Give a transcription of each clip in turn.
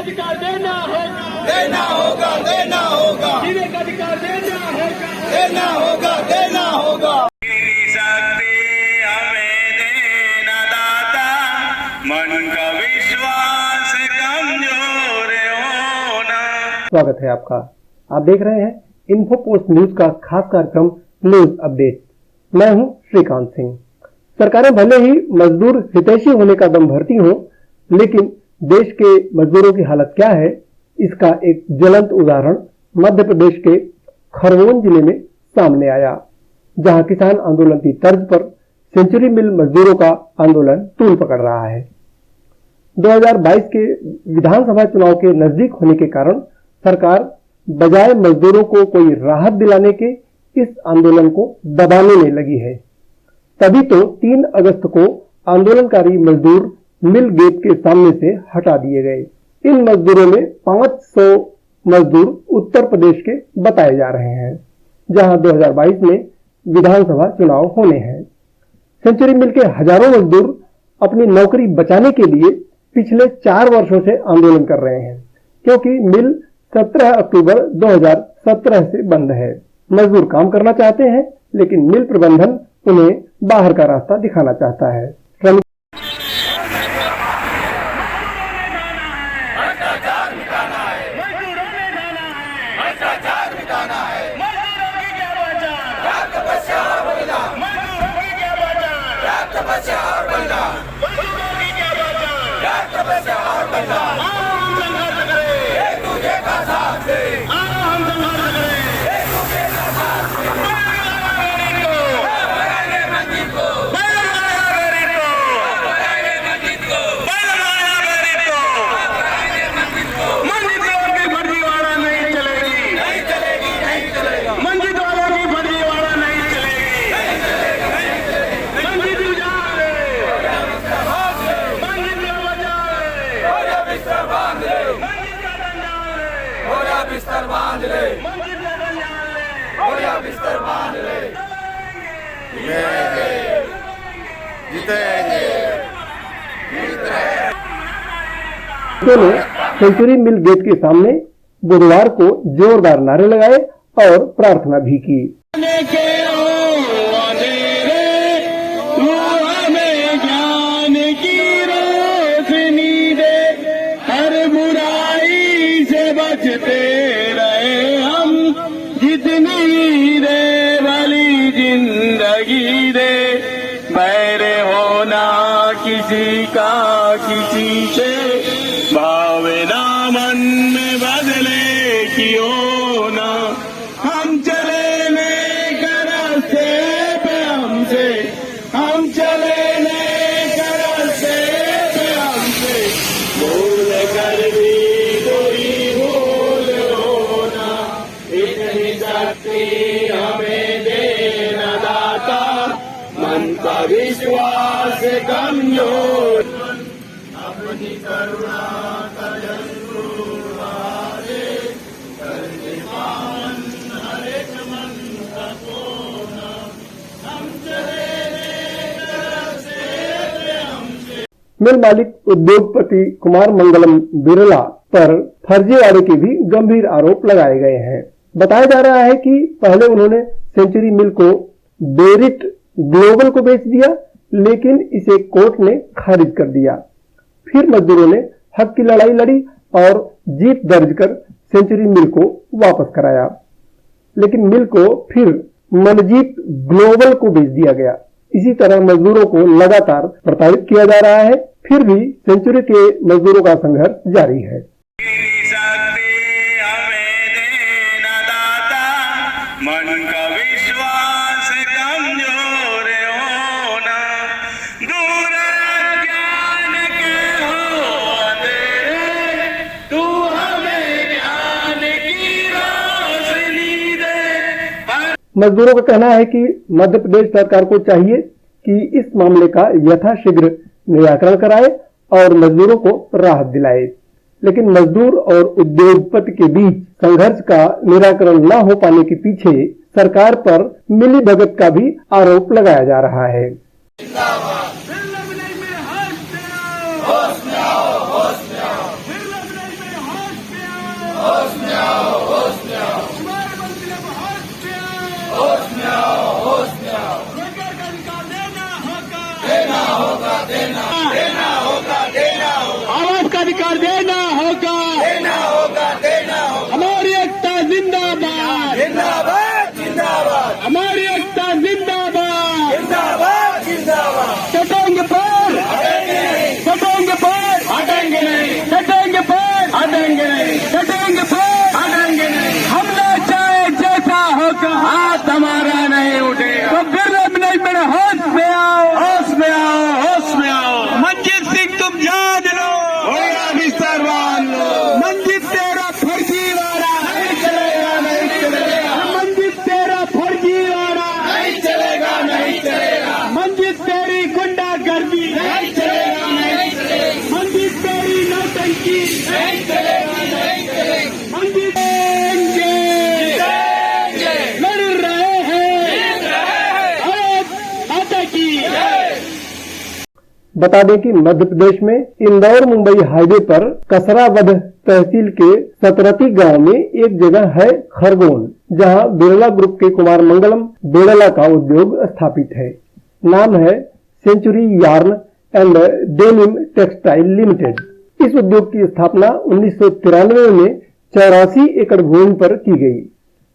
अधिकार देना होगा, देना होगा, देना होगा, जीने का अधिकार देना होगा, देना होगा, देना होगा। शक्ति हमें देना दाता, मन का विश्वास कमजोर होना। स्वागत है आपका। आप देख रहे हैं इन्फो पोस्ट न्यूज का खास कार्यक्रम न्यूज अपडेट। मैं हूं श्रीकांत सिंह। सरकारें भले ही मजदूर हितैषी होने का दम भरती हों, लेकिन देश के मजदूरों की हालत क्या है, इसका एक ज्वलंत उदाहरण मध्य प्रदेश के खरगोन जिले में सामने आया, जहां किसान आंदोलन की तर्ज पर सेंचुरी मिल मजदूरों का आंदोलन तूल पकड़ रहा है। 2022 के विधानसभा चुनाव के नजदीक होने के कारण सरकार बजाय मजदूरों को कोई राहत दिलाने के इस आंदोलन को दबाने में लगी है। तभी तो 3 अगस्त को आंदोलनकारी मजदूर मिल गेट के सामने से हटा दिए गए। इन मजदूरों में 500 मजदूर उत्तर प्रदेश के बताए जा रहे हैं, जहां 2022 में विधानसभा चुनाव होने हैं। सेंचुरी मिल के हजारों मजदूर अपनी नौकरी बचाने के लिए पिछले 4 वर्षों से आंदोलन कर रहे हैं, क्योंकि मिल 17 अक्टूबर 2017 से बंद है। मजदूर काम करना चाहते हैं, लेकिन मिल प्रबंधन उन्हें बाहर का रास्ता दिखाना चाहता है। बिस्तर बांध ले, बिस्तर बांध ले, जीतेंगे, दोनों सेंचुरी मिल गेट के सामने बुधवार को जोरदार नारे लगाए और प्रार्थना भी की। बचते रहे हम, जितनी दे वाली जिंदगी दे, बैर होना किसी का किसी से, भावना मन में बदले क्यों ना, हम चले लेकर रास्ते पे हमसे, हम चले लेकर रास्ते पे हमसे, भूल कर भी हमें देना दाता, मन का विश्वास कमजोर, अपनी करुणा का जरूर बहारे, करने पावन हर एक मन का कोना, हम चले हमसे। मिल मालिक उद्योगपति कुमार मंगलम बिरला पर फर्जीवाड़े के भी गंभीर आरोप लगाए गए हैं। बताया जा रहा है कि पहले उन्होंने सेंचुरी मिल को बेरिट ग्लोबल को बेच दिया, लेकिन इसे कोर्ट ने खारिज कर दिया। फिर मजदूरों ने हक की लड़ाई लड़ी और जीत दर्ज कर सेंचुरी मिल को वापस कराया, लेकिन मिल को फिर मनजीत ग्लोबल को बेच दिया गया। इसी तरह मजदूरों को लगातार प्रताड़ित किया जा रहा है। फिर भी सेंचुरी के मजदूरों का संघर्ष जारी है। मन का विश्वास कमजोर होना, दूर ज्ञान के हो अंधेरे, तू हमें ज्ञान की रोशनी दे। मजदूरों का कहना है कि मध्य प्रदेश सरकार को चाहिए कि इस मामले का यथाशीघ्र निराकरण कराए और मजदूरों को राहत दिलाए, लेकिन मजदूर और उद्योगपति के बीच संघर्ष का निराकरण न हो पाने के पीछे सरकार पर मिलीभगत का भी आरोप लगाया जा रहा है। होश में आओ, होश में आओ, नहीं चलेगी, नहीं चलेगी। मंदिर लड़ रहे हैं, भारत माता की। बता दें कि मध्य प्रदेश में इंदौर मुंबई हाईवे पर कसरावद तहसील के सतरती गांव में एक जगह है खरगोन, जहां बिरला ग्रुप के कुमार मंगलम बिरला का उद्योग स्थापित है। नाम है century yarn and denim textile limited. इस उद्योग की स्थापना 1993 में 84 एकड़ भूमि पर की गई।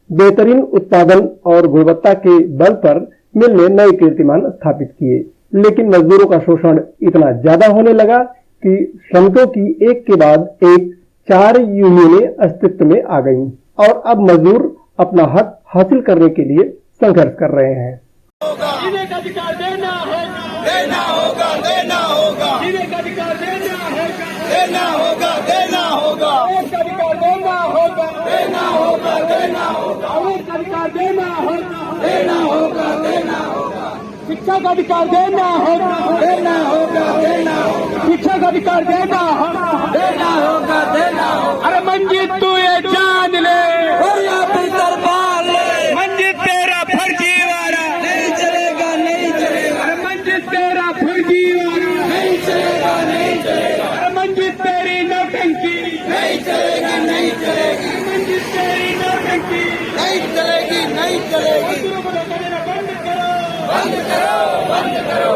बेहतरीन उत्पादन और गुणवत्ता के बल पर मिल ने नए कीर्तिमान स्थापित किए, लेकिन मजदूरों का शोषण इतना ज्यादा होने लगा कि श्रमिकों की एक के बाद एक 4 यूनियनें अस्तित्व में आ गईं और अब मजदूर अपना हक हासिल करने के लिए संघर्ष कर रहे हैं। जीने का अधिकार देना होगा, देना होगा, देना होगा, जीने का अधिकार देना होगा, देना होगा, देना होगा, वोट का अधिकार देना होगा, देना होगा, देना होगा, वोट का अधिकार देना होगा, देना होगा, देना होगा, शिक्षा का अधिकार देना होगा, देना होगा, देना होगा, शिक्षा का अधिकार देना होगा। देना होगा, देना होगा। अरे मंजीत तू ये जान ले, और यहाँ पे दरबार ले, मंजिल तेरा फर्जीवाड़ा नहीं चलेगा, नहीं चलेगा, अरे मंजीत तेरा फर्जीवाड़ा, नहीं चलेगा, नहीं चलेगा, अरे मंजीत तेरी नौटंकी, नहीं चलेगी, नहीं चलेगी, मंजीत तेरी नौटंकी। नहीं चलेगी, नहीं चलेगी। मजदूरों को धोखा देना बंद करो, बंद करो, बंद करो,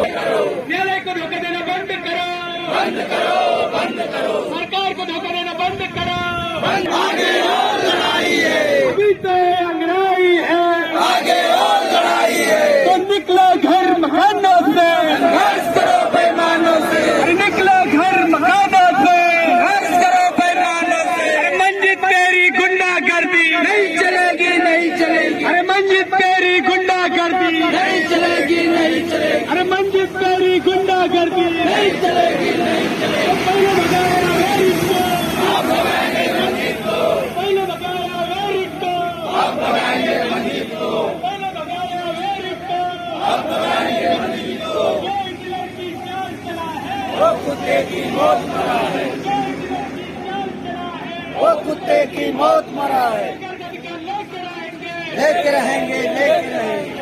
न्यायालय को धोखा देना बंद करो, बंद करो, बंद करो। सरकार को धोखा देना बंद करो। आगे और लड़ाई है, अभी तो अंगड़ाई है, आगे और लड़ाई है। तो निकलो घर मकानों से, संघर्ष करो बेईमानों से, अरे निकलो घर मकानों से। संघर्ष करो बेईमानों से। अरे मंजित तेरी गुंडागर्दी नहीं चलेगी, नहीं चलेगी, अरे मंजित तेरी गुंडागर्दी नहीं चलेगी, नहीं चलेगी, अरे मंजित तेरी गुंडागर्दी नहीं चलेगी, नहीं चलेगी। पहले भगाया वेरिक को, आप भगाएंगे मंदिर को, पहले भगाया वेरिक को, आप भगाएंगे मंदिर को, पहले भगाया वेरिक को। आप भगाएंगे मंदिर को। ये हिटलर की चाल चला है, वो कुत्ते की मौत मरा है, ये हिटलर की चाल चला है। वो कुत्ते की मौत मरा है। सरकार का अधिकार लेकर आएंगे, लेके रहेंगे, लेके रहेंगे,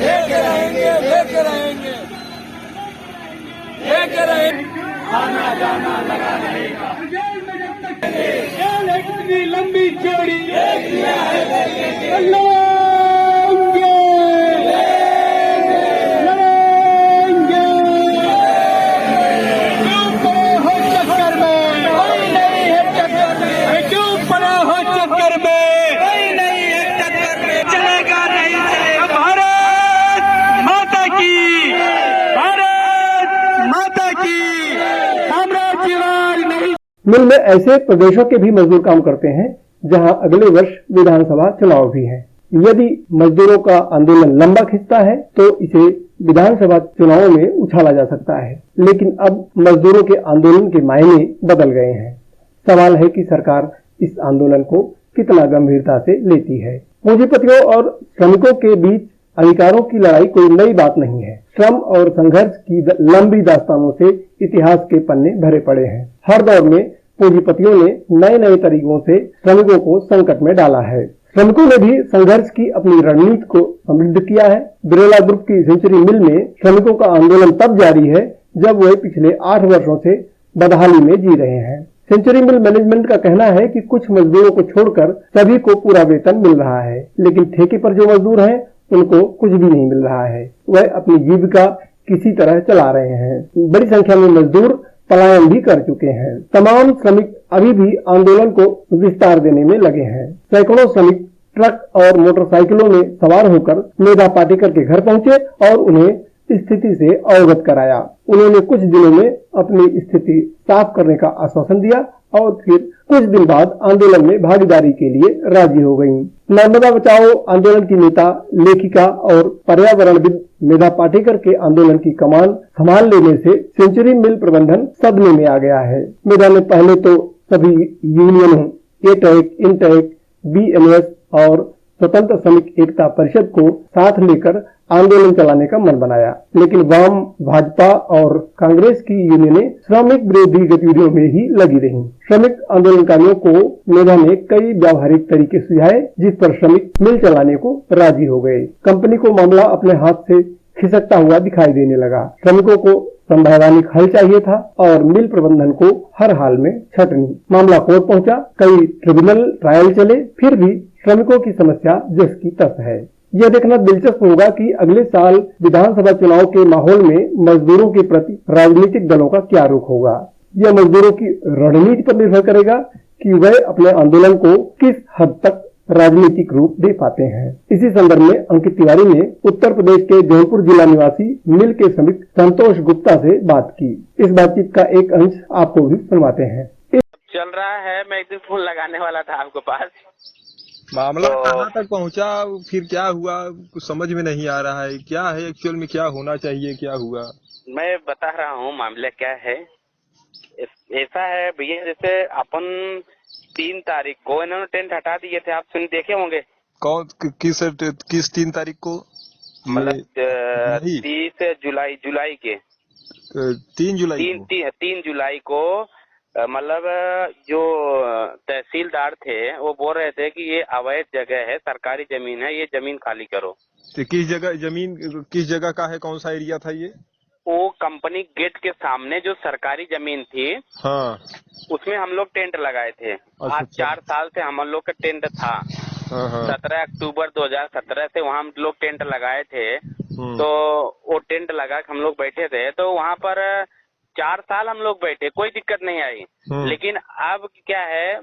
लेके रहेंगे, लेके रहेंगे, लेके रहेंगे। आना जाना लगा रहेगा। जेल में जब तक जेल है कितनी लंबी चौड़ी, लिया है लेके, लड़ेंगे, लड़ेंगे। डूब पड़े हो चक्कर में, कोई नहीं है टक्कर में, अरे डूब पड़े हो चक्कर में, कोई नहीं है टक्कर में। चलेगा, नहीं चलेगा। भारत माता की, भारत माता की। साम्राज्यवाद नहीं। मिल में ऐसे प्रदेशों के भी मजदूर काम करते हैं जहां अगले वर्ष विधानसभा चुनाव भी है। यदि मजदूरों का आंदोलन लंबा खिंचता है तो इसे विधानसभा चुनावों में उछाला जा सकता है, लेकिन अब मजदूरों के आंदोलन के मायने बदल गए हैं। सवाल है कि सरकार इस आंदोलन को कितना गंभीरता से लेती है। पूंजीपतियों और श्रमिकों के बीच अधिकारों की लड़ाई कोई नई बात नहीं है। श्रम और संघर्ष की लंबी दास्तानों से इतिहास के पन्ने भरे पड़े हैं। हर दौर में पूंजीपतियों ने नए नए तरीकों से श्रमिकों को संकट में डाला है। श्रमिकों ने भी संघर्ष की अपनी रणनीति को समृद्ध किया है। बिरला ग्रुप की सेंचुरी मिल में श्रमिकों का आंदोलन तब जारी है जब वे पिछले 8 वर्षों से बदहाली में जी रहे हैं। सेंचुरी मिल मैनेजमेंट का कहना है कि कुछ मजदूरों को छोड़कर सभी को पूरा वेतन मिल रहा है, लेकिन ठेके पर जो मजदूर हैं उनको कुछ भी नहीं मिल रहा है। वह अपनी जीविका किसी तरह चला रहे हैं। बड़ी संख्या में मजदूर पलायन भी कर चुके हैं। तमाम श्रमिक अभी भी आंदोलन को विस्तार देने में लगे हैं। सैकड़ों श्रमिक ट्रक और मोटरसाइकिलों में सवार होकर मेधा पाटेकर के घर पहुंचे और उन्हें स्थिति से अवगत कराया। उन्होंने कुछ दिनों में अपनी स्थिति साफ करने का आश्वासन दिया और फिर कुछ दिन बाद आंदोलन में भागीदारी के लिए राजी हो गयीं। नर्मदा बचाओ आंदोलन की नेता, लेखिका और पर्यावरणविद मेधा पाटेकर के आंदोलन की कमान संभाल लेने से सेंचुरी मिल प्रबंधन सदमे में आ गया है। मेधा ने पहले तो सभी यूनियनों एटेक, इंटेक, बीएमएस और स्वतंत्र श्रमिक एकता परिषद को साथ लेकर आंदोलन चलाने का मन बनाया, लेकिन वाम, भाजपा और कांग्रेस की यूनियनें श्रमिक विरोधी गतिविधियों में ही लगी रहीं। श्रमिक आंदोलनकारियों को मेधा ने कई व्यावहारिक तरीके सुझाए, जिस पर श्रमिक मिल चलाने को राजी हो गए। कंपनी को मामला अपने हाथ से खिसकता हुआ दिखाई देने लगा। श्रमिकों को संवैधानिक हल चाहिए था और मिल प्रबंधन को हर हाल में छटनी। मामला कोर्ट पहुंचा, कई ट्रिब्यूनल ट्रायल चले, फिर भी श्रमिकों की समस्या जस की तस है। यह देखना दिलचस्प होगा कि अगले साल विधानसभा चुनाव के माहौल में मजदूरों के प्रति राजनीतिक दलों का क्या रुख होगा। यह मजदूरों की रणनीति पर निर्भर करेगा कि वह अपने आंदोलन को किस हद तक राजनीतिक रूप दे पाते हैं। इसी संदर्भ में अंकित तिवारी ने उत्तर प्रदेश के जौनपुर जिला निवासी मिल के श्रमिक संतोष गुप्ता से बात की। इस बातचीत का एक अंश आपको भी सुनवाते हैं। चल रहा है, मैं एक दिन फोन लगाने वाला था आपके पास। मामला कहाँ तक पहुँचा, फिर क्या हुआ, कुछ समझ में नहीं आ रहा है। क्या है एक्चुअल में, क्या होना चाहिए, क्या हुआ? मैं बता रहा हूँ मामला क्या है। ऐसा है भैया, जैसे अपन 3 तारीख को इन्होंने टेंट हटा दिए थे, आप सुन देखे होंगे। कौन, किस 3 तारीख को? मतलब 30 जुलाई के 3 जुलाई को 3 जुलाई को मतलब जो तहसीलदार थे वो बोल रहे थे कि ये अवैध जगह है, सरकारी जमीन है, ये जमीन खाली करो। तो किस जगह जमीन, किस जगह का है, कौन सा एरिया था ये? वो कंपनी गेट के सामने जो सरकारी जमीन थी, हाँ, उसमें हम लोग टेंट लगाए थे। आज 4 साल से हम लोग का टेंट था। हाँ। 17 अक्टूबर 2017 से वहाँ हम लोग टेंट लगाए थे। तो वो टेंट लगा के हम लोग बैठे थे, तो वहाँ पर 4 साल हम लोग बैठे, कोई दिक्कत नहीं आई। लेकिन अब क्या है,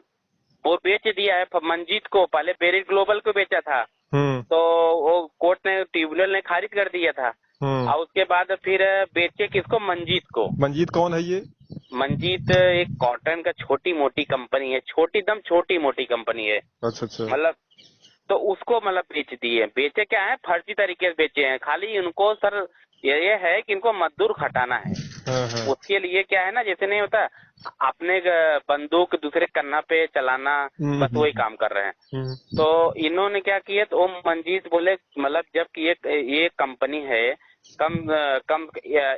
वो बेच दिया है मंजीत को। पहले बेरिड ग्लोबल को बेचा था, तो वो कोर्ट ने, ट्रिब्यूनल ने खारिज कर दिया था। और उसके बाद फिर बेचे किसको? मंजीत को। मंजीत कौन है ये? मंजीत एक कॉटन का छोटी मोटी कंपनी है, एकदम छोटी मोटी कंपनी है। अच्छा। मतलब तो उसको मतलब बेच दिए। बेचे क्या है, फर्जी तरीके से बेचे हैं। खाली उनको सर ये है कि इनको मजदूर खटाना है। उसके लिए क्या है ना, जैसे नहीं होता अपने बंदूक दूसरे कन्ना पे चलाना, बस वही काम कर रहे हैं। तो इन्होंने क्या किया, तो मंजीत बोले मतलब जबकि ये कंपनी है, कम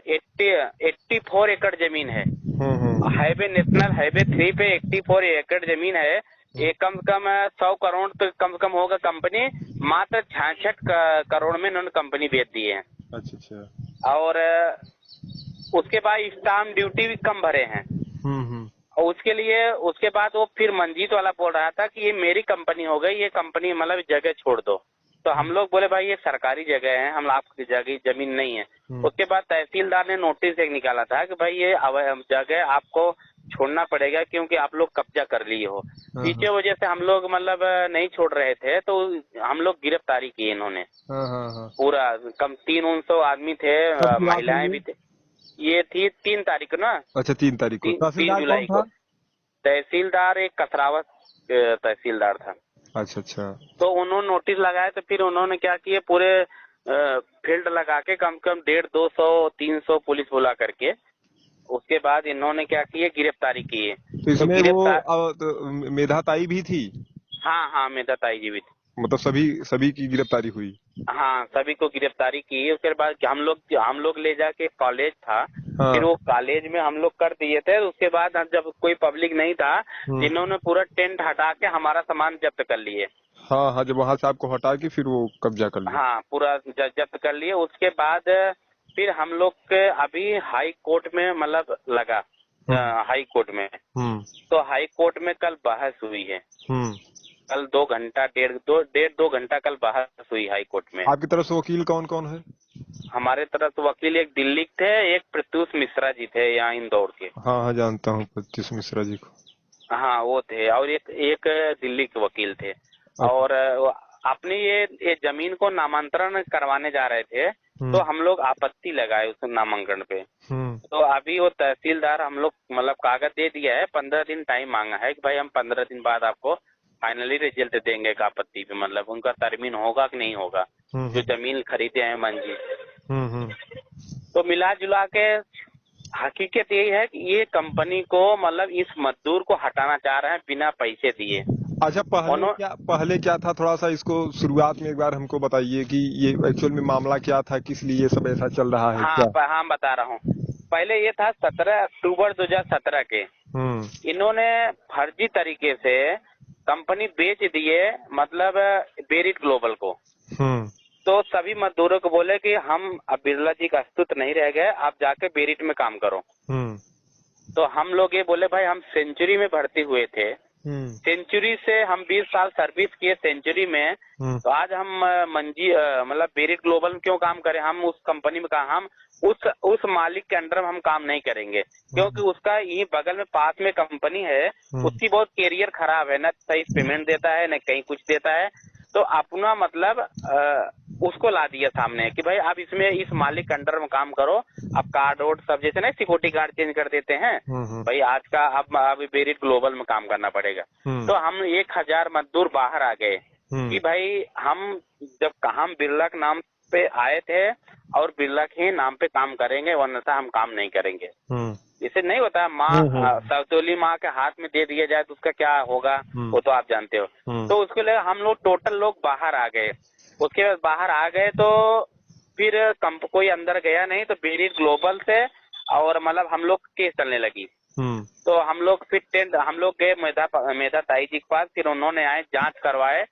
84 एकड़ जमीन है। हाईवे, नेशनल हाईवे 3 पे 84 एकड़ जमीन है। ये कम से कम 100 करोड़ तो कम से कम होगा। कंपनी मात्र 66 करोड़ में इन्होंने कंपनी बेच दी है। अच्छा। और उसके बाद स्टाम्प ड्यूटी भी कम भरे हैं। और उसके बाद वो फिर मंजीत वाला बोल रहा था कि ये मेरी कंपनी हो गई, ये कंपनी मतलब जगह छोड़ दो। तो हम लोग बोले भाई ये सरकारी जगह है, हम आपकी जगह जमीन नहीं है। उसके बाद तहसीलदार ने नोटिस एक निकाला था कि भाई ये जगह आपको छोड़ना पड़ेगा क्योंकि आप लोग कब्जा कर लिए हो। इसी वजह से हम लोग मतलब नहीं छोड़ रहे थे, तो हम लोग गिरफ्तारी की इन्होंने। पूरा कम 300 आदमी थे, महिलाएं भी थे। ये थी 3 तारीख को ना। अच्छा, 3 तारीख को। 3 जुलाई को। तहसीलदार एक कसरावत तहसीलदार था। अच्छा। तो उन्होंने नोटिस लगाया, तो फिर उन्होंने क्या किया, पूरे फील्ड लगा के कम से कम 150, 200, 300 पुलिस बुला करके उसके बाद इन्होंने क्या किया, गिरफ्तारी की है। तो इसमें वो मेधाताई भी थी? हाँ, मेधाताई जी भी थी। मतलब सभी की गिरफ्तारी हुई? हाँ, सभी को गिरफ्तारी की। उसके बाद हम लोग ले जाके कॉलेज था। हाँ। फिर वो कॉलेज में हम लोग कर दिए थे। उसके बाद जब कोई पब्लिक नहीं था, इन्होंने पूरा टेंट हटा के हमारा सामान जब्त कर लिए। हाँ, जब वहाँ से आपको हटा के फिर वो कब्जा कर लिया। हाँ, पूरा जब्त कर लिए। उसके बाद फिर हम लोग के अभी हाई कोर्ट में मतलब लगा, हाई कोर्ट में। तो हाई कोर्ट में कल बहस हुई है। कल 2 घंटा 1.5-2 घंटा कल बहस हुई हाई कोर्ट में। आपकी तरफ से वकील कौन कौन है? हमारे तरफ से वकील एक दिल्ली के थे, एक प्रत्युष मिश्रा जी थे यहाँ इंदौर के। हाँ, जानता हूँ प्रत्युष मिश्रा जी को। हाँ, वो थे। और एक दिल्ली के वकील थे। और अपनी ये जमीन को नामांतरण करवाने जा रहे थे, तो हम लोग आपत्ति लगाए उस नामांकन पे। तो अभी वो तहसीलदार हम लोग मतलब कागज दे दिया है, 15 दिन टाइम मांगा है कि भाई हम 15 दिन बाद आपको फाइनली रिजल्ट देंगे एक आपत्ति पे, मतलब उनका तरमीन होगा कि नहीं होगा, जो जमीन खरीदे हैं मंजी। तो मिला जुला के हकीकत यही है कि ये कंपनी को मतलब इस मजदूर को हटाना चाह रहे हैं बिना पैसे दिए। अच्छा, पहले क्या था, थोड़ा सा इसको शुरुआत में एक बार हमको बताइए कि ये एक्चुअल में मामला क्या था, किस लिए ये सब ऐसा चल रहा है? हाँ हाँ बता रहा हूँ। पहले ये था 17 अक्टूबर 2017 के इन्होंने फर्जी तरीके से कंपनी बेच दिए, मतलब बेरिट ग्लोबल को। तो सभी मजदूरों को बोले कि हम अब बिरला जी का अस्तित्व नहीं रह गए, आप जाके बेरिट में काम करो। तो हम लोग ये बोले भाई हम सेंचुरी में भर्ती हुए थे, सेंचुरी से हम 20 साल सर्विस किए सेंचुरी में, तो आज हम मतलब बेरिट ग्लोबल में क्यों काम करें? हम उस कंपनी में हम उस मालिक के अंडर में हम काम नहीं करेंगे, क्योंकि उसका ये बगल में पास में कंपनी है, उसकी बहुत कैरियर खराब है, न सही पेमेंट देता है न कहीं कुछ देता है। तो अपना मतलब उसको ला दिया सामने कि भाई आप इसमें इस मालिक के अंडर में काम करो, आप कार्ड वोड सब जैसे ना सिक्योरिटी गार्ड चेंज कर देते हैं, भाई आज का अब बेरिट ग्लोबल में काम करना पड़ेगा। तो हम 1000 मजदूर बाहर आ गए कि भाई हम जब हम बिरला के नाम पे आए थे और बिरला के नाम पे काम करेंगे, वरना हम काम नहीं करेंगे। इसे नहीं होता, माँ सौतोली माँ के हाथ में दे दिया जाए तो उसका क्या होगा वो तो आप जानते हो। तो उसके लिए हम लोग टोटल लोग बाहर आ गए। उसके बाद बाहर आ गए तो फिर कोई अंदर गया नहीं, तो बेरिट ग्लोबल से और मतलब हम लोग केस चलने लगी। तो हम लोग फिर हम लोग गए मेधा ताई जी के पास, फिर उन्होंने आए जांच करवाए,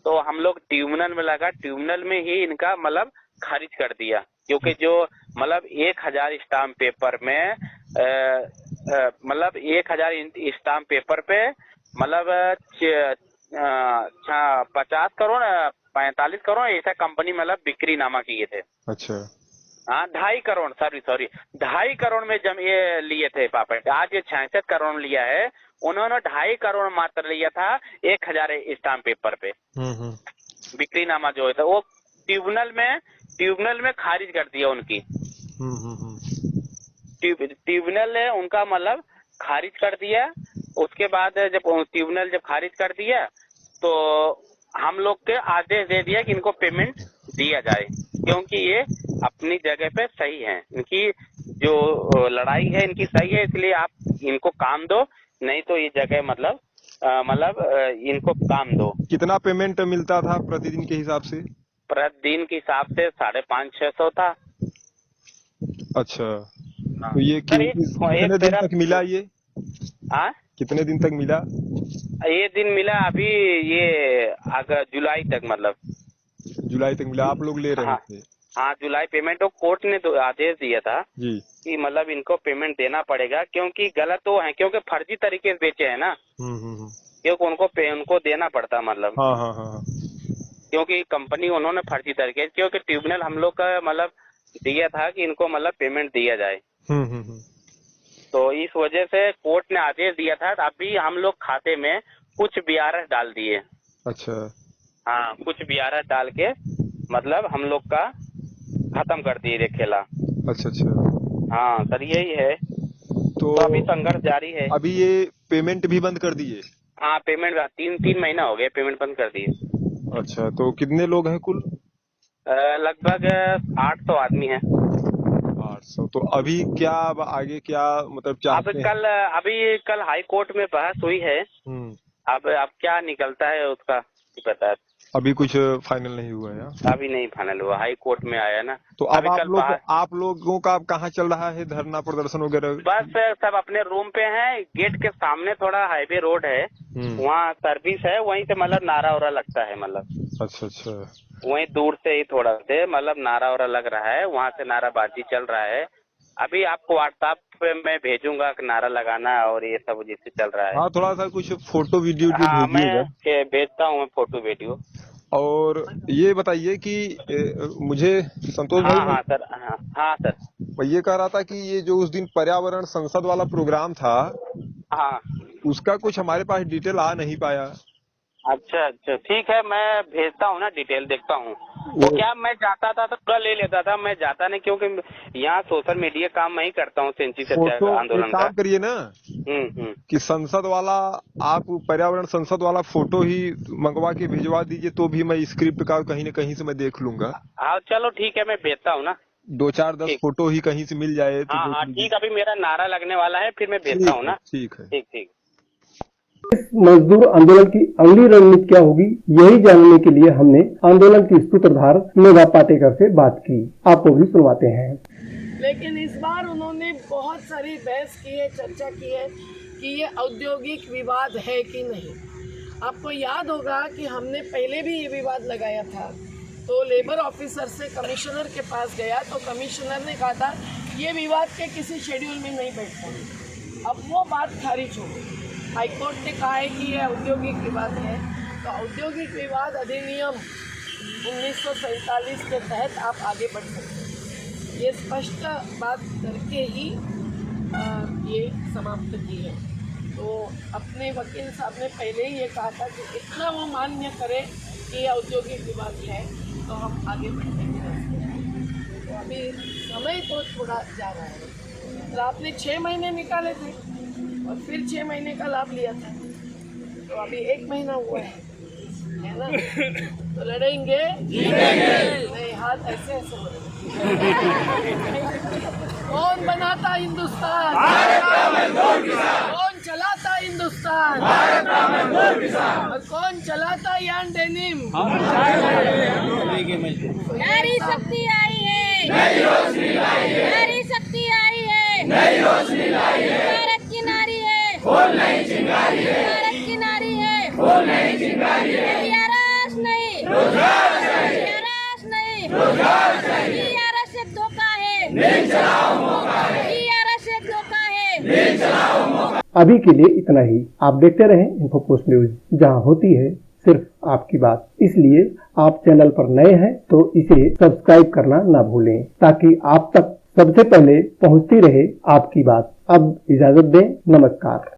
तो हम लोग ट्रिब्यूनल में लगा, ट्रिब्यूनल में ही इनका मतलब खारिज कर दिया, क्योंकि जो मतलब 1000 स्टाम्प पेपर में मतलब 1000 स्टाम्प पेपर पे मतलब 50 करोड़ 45 करोड़ ऐसा कंपनी मतलब बिक्री नामा किए थे। अच्छा, हाँ 2.5 करोड़, सॉरी 2.5 करोड़ में जब ये लिए थे पापा, आज ये 66 करोड़ लिया है, उन्होंने 2.5 करोड़ मात्र लिया था 1000 स्टाम्प पेपर पे। बिक्री नामा जो है वो ट्रिब्यूनल में खारिज कर दिया उनकी। ट्रिब्यूनल ने उनका मतलब खारिज कर दिया। उसके बाद जब ट्रिब्यूनल जब खारिज कर दिया तो हम लोग के आदेश दे दिया कि इनको पेमेंट दिया जाए, क्योंकि ये अपनी जगह पे सही है, इनकी जो लड़ाई है इनकी सही है, इसलिए आप इनको काम दो, नहीं तो ये जगह मतलब इनको काम दो। कितना पेमेंट मिलता था प्रतिदिन के हिसाब से? प्रतिदिन के हिसाब से 550-600 था। अच्छा, तो ये कितने दिन तक मिला ये? कितने दिन तक मिला? ये दिन मिला अभी ये अगर जुलाई तक, मतलब जुलाई तक मिला। आप लोग ले रहे थे? हाँ जुलाई पेमेंट। तो कोर्ट ने तो आदेश दिया था जी कि मतलब इनको पेमेंट देना पड़ेगा, क्योंकि गलत तो है, क्योंकि फर्जी तरीके से बेचे है ना, क्योंकि उनको देना पड़ता मतलब। हाँ। क्योंकि कंपनी उन्होंने फर्जी तरीके, क्योंकि ट्रिब्यूनल हम लोग का मतलब दिया था कि इनको मतलब पेमेंट दिया जाए। तो इस वजह से कोर्ट ने आदेश दिया था। अभी हम लोग खाते में कुछ BRS डाल दिए। अच्छा, हाँ कुछ BRS डाल के मतलब हम लोग का खत्म कर दिए खेला। अच्छा। हाँ सर यही है। तो अभी संघर्ष जारी है। अभी ये पेमेंट भी बंद कर दिए? हाँ पेमेंट 3 महीना हो गया, पेमेंट बंद कर दिए। अच्छा, तो कितने लोग हैं कुल? लगभग 800 आदमी है। 800। तो अभी क्या अब आगे क्या मतलब चाहते हैं? अभी कल हाई कोर्ट में बहस हुई है। अब क्या निकलता है उसका पता है। अभी कुछ फाइनल नहीं हुआ है? अभी नहीं फाइनल हुआ, हाई कोर्ट में आया ना। तो अब आप लोगों का अब कहाँ चल रहा है धरना प्रदर्शन वगैरह? बस सब अपने रूम पे हैं। गेट के सामने थोड़ा हाईवे रोड है, वहाँ सर्विस है, वहीं से मतलब नारा वारा लगता है मतलब। अच्छा। वहीं दूर से ही थोड़ा से मतलब नारा वारा लग रहा है, वहाँ से नाराबाजी चल रहा है। अभी आपको व्हाट्सएप पे मैं भेजूंगा नारा लगाना और ये सब जिससे चल रहा है। हाँ, थोड़ा सा कुछ फोटो वीडियो हाँ मैं भेजता हूँ फोटो वीडियो। और ये बताइए कि मुझे संतोष भाई। हाँ सर। हाँ सर, मैं ये कह रहा था कि ये जो उस दिन पर्यावरण संसद वाला प्रोग्राम था, हाँ उसका कुछ हमारे पास डिटेल आ नहीं पाया। अच्छा ठीक है, मैं भेजता हूँ ना डिटेल, देखता हूँ। वो क्या मैं जाता था तो कल ले लेता था, मैं जाता नहीं क्योंकि यहाँ सोशल मीडिया काम मैं ही करता हूँ सेंची सत्याग्रह आंदोलन का। काम करिए ना कि संसद वाला, आप पर्यावरण संसद वाला फोटो ही मंगवा के भिजवा दीजिए, तो भी मैं स्क्रिप्ट का कहीं न कहीं से मैं देख लूंगा। हाँ चलो ठीक है, मैं भेजता हूँ ना। 2-4-10 फोटो ही कहीं से मिल जाए तो। हाँ ठीक, अभी मेरा नारा लगने वाला है, फिर मैं भेजता हूँ ना। ठीक है। ठीक। इस मजदूर आंदोलन की अगली रणनीति क्या होगी, यही जानने के लिए हमने आंदोलन की सूत्रधार मेघा पाटेकर से बात की। आपको भी सुनवाते हैं। लेकिन इस बार उन्होंने बहुत सारी बहस की है, चर्चा की है कि ये औद्योगिक विवाद है कि नहीं। आपको याद होगा कि हमने पहले भी ये विवाद लगाया था, तो लेबर ऑफिसर से कमिश्नर के पास गया तो कमिश्नर ने कहा था ये विवाद के किसी शेड्यूल में नहीं बैठता। अब वो बात खारिज हो गई। हाईकोर्ट ने कहा है कि ये औद्योगिक विवाद है, तो औद्योगिक विवाद अधिनियम 1947 के तहत आप आगे बढ़ सकते हैं। ये स्पष्ट बात करके ही ये समाप्त की है। तो अपने वकील साहब ने पहले ही ये कहा था कि इतना वो मान्य करे कि ये औद्योगिक विवाद है तो हम आगे बढ़ने की रास्ते हैं। तो अभी समय तो थोड़ा जा रहा है। तो आपने 6 महीने निकाले थे और फिर 6 महीने का लाभ लिया था, तो अभी 1 महीना हुआ है ना। तो लड़ेंगे नहीं, हाथ ऐसे ऐसे कौन बनाता हिंदुस्तान, कौन चलाता हिंदुस्तान, और कौन चलाता यान डेनिम। नारी शक्ति आई है, नारी शक्ति आई है, भारत की नारी है, भारत की नारी है, टीआरएस नहीं, टीआरएस नहीं, टीआरएस एक धोखा है, टीआरएस एक धोखा है। अभी के लिए इतना ही। आप देखते रहें इन्फो पोस्ट न्यूज, जहां होती है सिर्फ आपकी बात। इसलिए आप चैनल पर नए हैं तो इसे सब्सक्राइब करना ना भूलें, ताकि आप तक सबसे पहले पहुंचती रहे आपकी बात। अब इजाजत दें, नमस्कार।